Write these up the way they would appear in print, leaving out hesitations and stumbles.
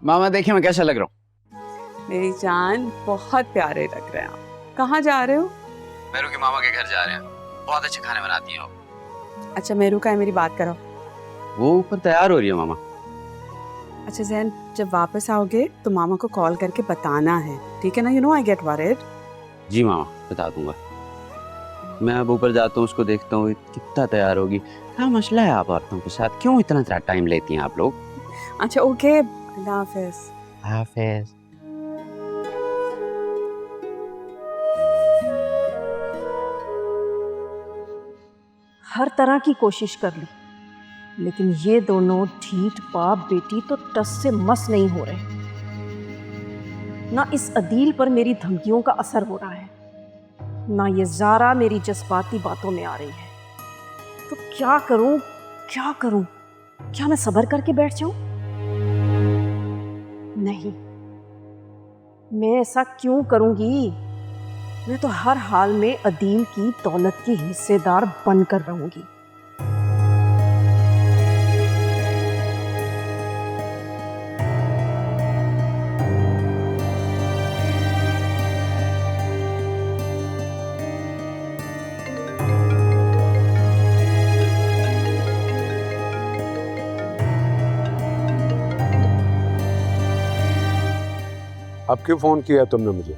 मामा देखिए मैं कैसा लग रहा हूँ। मेरी जान बहुत प्यारे लग रहे हैं आप। कहाँ जा रहे हो? मेरू की मामा के घर जा रहे हैं। बहुत अच्छे खाने बनाती हैं वो। अच्छा मेरू का है, मेरी बात करो। वो ऊपर तैयार हो रही है मामा। अच्छा जैन, जब वापस आओगे तो मामा को कॉल करके बताना है, ठीक है ना? You know I get worried. जी मामा बता दूंगा। मैं अब ऊपर जाता हूँ, उसको देखता हूँ कितना तैयार होगी। क्या मसला है आप औरतों के साथ, क्यों इतना टाइम लेती हैं आप लोग? अच्छा ओके, अल्लाह हाफिज। हाफिज। हर तरह की कोशिश कर ली, लेकिन ये दोनों ढीठ बाप बेटी तो टस से मस नहीं हो रहे। ना इस अदील पर मेरी धमकियों का असर हो रहा है, ना ये ज़ारा मेरी जज्बाती बातों में आ रही है। तो क्या करूं, क्या करूं? क्या मैं सब्र करके बैठ जाऊं? नहीं, मैं ऐसा क्यों करूंगी? मैं तो हर हाल में अदील की दौलत की हिस्सेदार बनकर रहूंगी। अब क्यों फोन किया तुमने मुझे?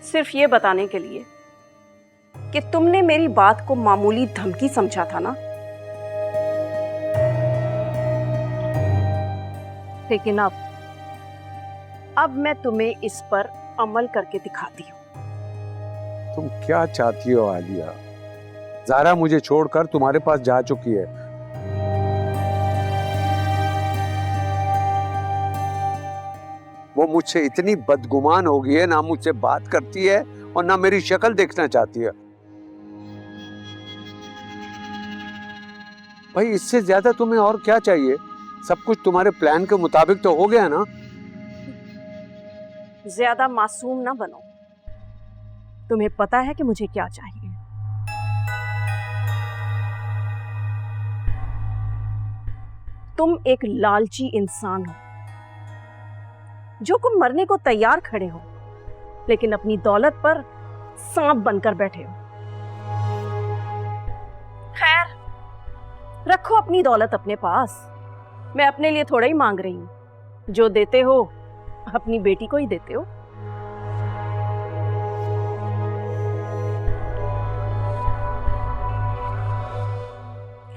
सिर्फ ये बताने के लिए कि तुमने मेरी बात को मामूली धमकी समझा था ना, लेकिन अब मैं तुम्हें इस पर अमल करके दिखाती हूँ। तुम क्या चाहती हो आलिया? ज़ारा मुझे छोड़कर तुम्हारे पास जा चुकी है। वो मुझसे इतनी बदगुमान हो गई है, ना मुझसे बात करती है और ना मेरी शक्ल देखना चाहती है। भाई इससे ज्यादा तुम्हें और क्या चाहिए? सब कुछ तुम्हारे प्लान के मुताबिक तो हो गया ना? ज्यादा मासूम ना बनो। तुम्हें पता है कि मुझे क्या चाहिए। तुम एक लालची इंसान हो, जो तुम मरने को तैयार खड़े हो, लेकिन अपनी दौलत पर सांप बनकर बैठे हो। खैर, रखो अपनी दौलत अपने पास। मैं अपने लिए थोड़ा ही मांग रही हूं। जो देते हो अपनी बेटी को ही देते हो।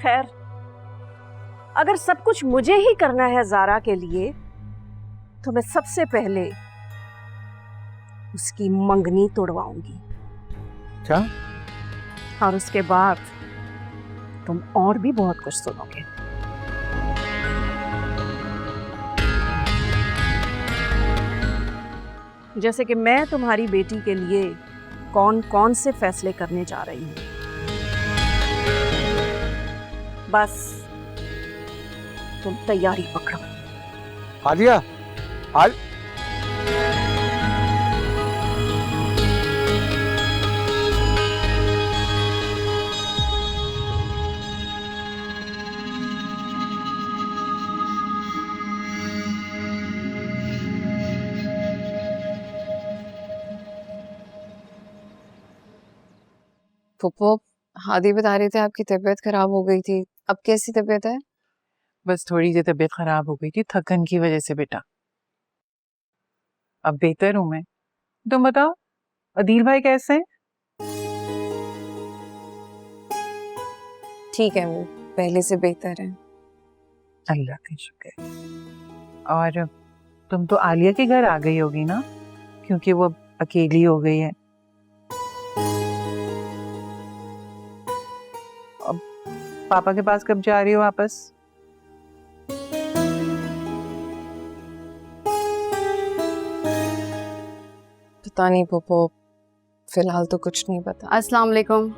खैर, अगर सब कुछ मुझे ही करना है ज़ारा के लिए, तो मैं सबसे पहले उसकी मंगनी तोड़वाऊंगी। क्या? और उसके बाद तुम और भी बहुत कुछ सुनोगे। जैसे कि मैं तुम्हारी बेटी के लिए कौन कौन से फैसले करने जा रही हूं। बस तुम तैयारी पकड़ो। आलिया, फुप्पो, हादी बता रहे थे आपकी तबीयत खराब हो गई थी। अब कैसी तबीयत है? बस थोड़ी सी तबीयत खराब हो गई थी थकन की वजह से बेटा। अब बेहतर हूं मैं। तुम बताओ, अदील भाई कैसे हैं? ठीक है, वो पहले से बेहतर है। अल्लाह का शुक्र। और तुम तो आलिया के घर आ गई होगी ना, क्योंकि वो अब अकेली हो गई है। अब पापा के पास कब जा रही हो वापस? पता नहीं फुप्पो, फिलहाल तो कुछ नहीं पता। अस्सलाम वालेकुम।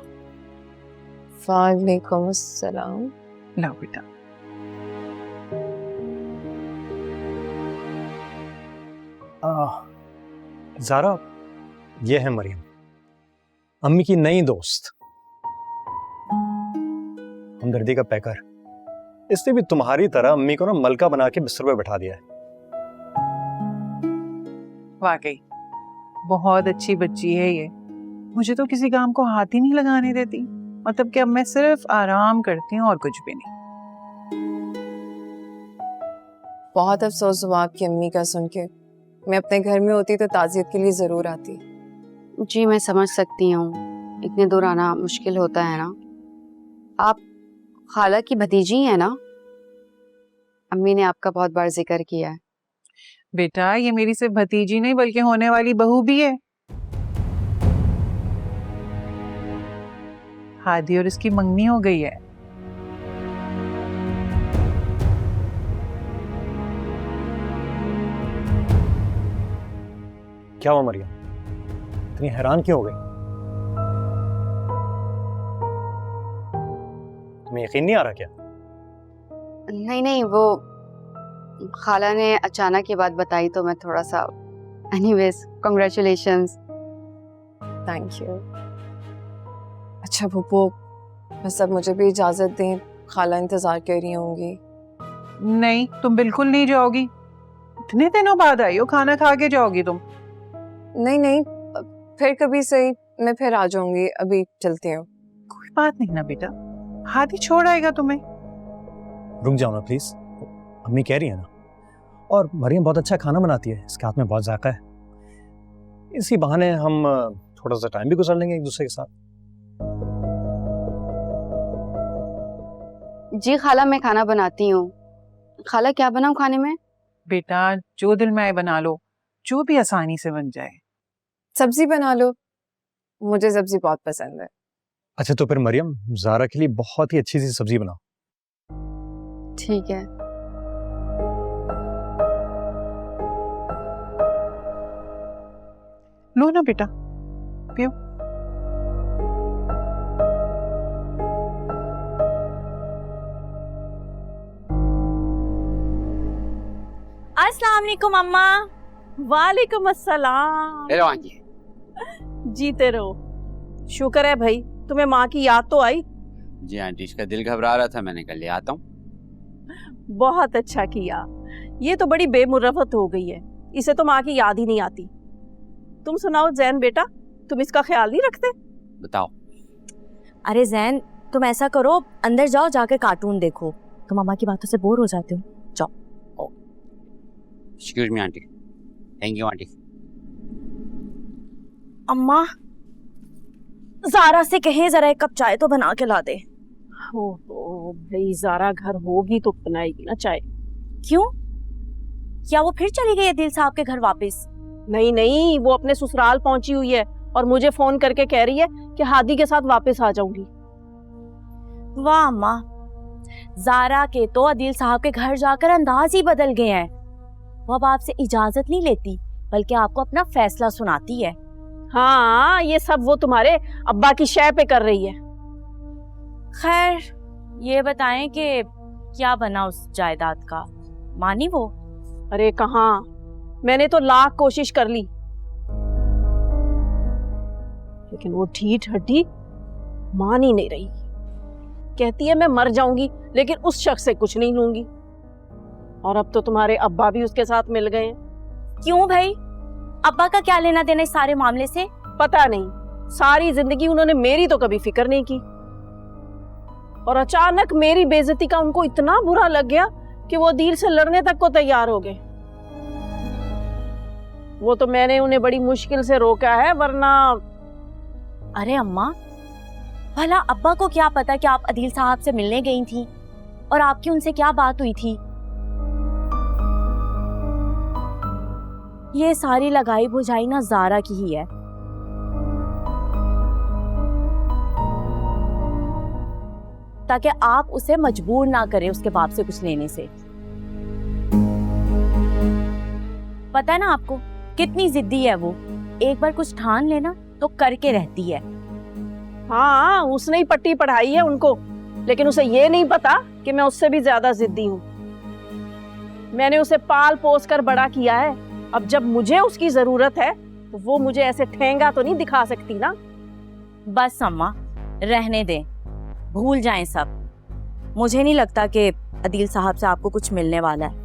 वालेकुम अस्सलाम। लाओ बेटा। ज़ारा, ये है मरियम, अम्मी की नई दोस्त, हमदर्दी का पैकर। इसने भी तुम्हारी तरह अम्मी को ना मलका बना के बिस्तर पे बैठा दिया है। वाकई बहुत अच्छी बच्ची है ये। मुझे तो किसी काम को हाथ ही नहीं लगाने देती। मतलब कि अब मैं सिर्फ आराम करती हूँ और कुछ भी नहीं। बहुत अफसोस हुआ आपकी अम्मी का सुन के। मैं अपने घर में होती तो ताज़ियत के लिए ज़रूर आती। जी मैं समझ सकती हूँ, इतने दूर आना मुश्किल होता है ना। आप खाला की भतीजी हैं ना? अम्मी ने आपका बहुत बार जिक्र किया है। बेटा ये मेरी सिर्फ भतीजी नहीं बल्कि होने वाली बहू भी है। हादी और इसकी मंगनी हो गई है। क्या हुआ मरियम, इतनी हैरान क्यों हो गई? तुम्हें यकीन नहीं आ रहा क्या? नहीं वो खाला ने अचानक ये बात बताई तो मैं थोड़ा सा। Anyways congratulations. Thank you. अच्छा फूफो, बस अब मुझे भी इजाज़त दें, खाला इंतज़ार कर रही होंगी। नहीं तुम बिल्कुल नहीं जाओगी। इतने दिनों बाद आई हो, खाना खा के जाओगी तुम। नहीं, फिर कभी सही, मैं फिर आ जाऊंगी। अभी चलती हूँ। कोई बात नहीं ना बेटा, हादी छोड़ आएगा तुम्हें। रुक जाओ ना प्लीज, अम्मी कह रही है ना। और मरियम बहुत अच्छा खाना बनाती है, इसके हाथ में बहुत जायका है। इसी बहाने हम थोड़ा सा टाइम भी गुजार लेंगे एक दूसरे के साथ। जी खाला मैं खाना बनाती हूँ। खाला क्या बनाऊँ खाने में? बेटा जो दिल में आए बना लो, जो भी आसानी से बन जाए। सब्जी बना लो, मुझे सब्जी बहुत पसंद है। अच्छा तो फिर मरियम ज़ारा के लिए बहुत ही अच्छी सी सब्जी बनाओ। ठीक है। लो ना बेटा, पियो। अस्सलाम वालेकुम अम्मा। वालेकुम अस्सलाम। Hello aunty. जीते रहो। शुक्र है भाई, तुम्हें माँ की याद तो आई। जी आंटी, इसका दिल घबरा रहा था, मैंने कहा ले आता हूँ। बहुत अच्छा किया। ये तो बड़ी बेमुरवत हो गई है, इसे तो माँ की याद ही नहीं आती। तुम सुनाओ जैन बेटा, तुम इसका ख्याल नहीं रखते? बताओ। अरे जैन तुम ऐसा करो, अंदर जाओ, जाके कार्टून देखो। तुम अम्मा की बातों से बोर हो जाते हो। जाओ। Excuse me aunty. Thank you aunty. अम्मा ज़ारा से कहें जरा एक कप चाय तो बना के ला दे। ओहो भाई, ज़ारा घर होगी तो बनाएगी ना चाय। क्यों, क्या वो फिर चली गई है दिल साहब के घर वापस? नहीं, वो अपने ससुराल पहुंची हुई है और मुझे फोन करके कह रही है कि हादी के साथ वापस आ जाऊंगी। वाह अम्मा, ज़ारा के तो अदील साहब के घर जाकर अंदाज ही बदल गए हैं। वो अब आपसे इजाजत नहीं लेती बल्कि आपको अपना फैसला सुनाती है। हाँ, ये सब वो तुम्हारे अब्बा की शय पे कर रही है। खैर ये बताएं कि क्या बना उस जायदाद का, मानी वो? अरे कहाँ, मैंने तो लाख कोशिश कर ली, लेकिन वो ढीठ हड्डी मान ही नहीं रही। कहती है मैं मर जाऊंगी लेकिन उस शख्स से कुछ नहीं लूंगी। और अब तो तुम्हारे अब्बा भी उसके साथ मिल गए हैं। क्यों भाई, अब्बा का क्या लेना देना इस सारे मामले से? पता नहीं, सारी जिंदगी उन्होंने मेरी तो कभी फिक्र नहीं की, और अचानक मेरी बेइज्जती का उनको इतना बुरा लग गया कि वो अदील से लड़ने तक को तैयार हो गए। वो तो मैंने उन्हें बड़ी मुश्किल से रोका है, वरना। अरे अम्मा, भला अब्बा को क्या पता कि आप अदील साहब से मिलने गई थी और आपकी उनसे क्या बात हुई थी? ये सारी लगाई बुझाई ना ज़ारा की ही है। ताकि आप उसे मजबूर ना करें उसके बाप से कुछ लेने से। पता है ना आपको कितनी जिद्दी है वो, एक बार कुछ ठान लेना तो करके रहती है। हाँ, उसने ही पट्टी पढ़ाई है उनको, लेकिन उसे ये नहीं पता कि मैं उससे भी ज्यादा जिद्दी हूँ। मैंने उसे पाल पोस कर बड़ा किया है, अब जब मुझे उसकी जरूरत है तो वो मुझे ऐसे ठेंगा तो नहीं दिखा सकती ना। बस अम्मा रहने दें, भूल जाएं सब। मुझे नहीं लगता कि अदील साहब से आपको कुछ मिलने वाला है।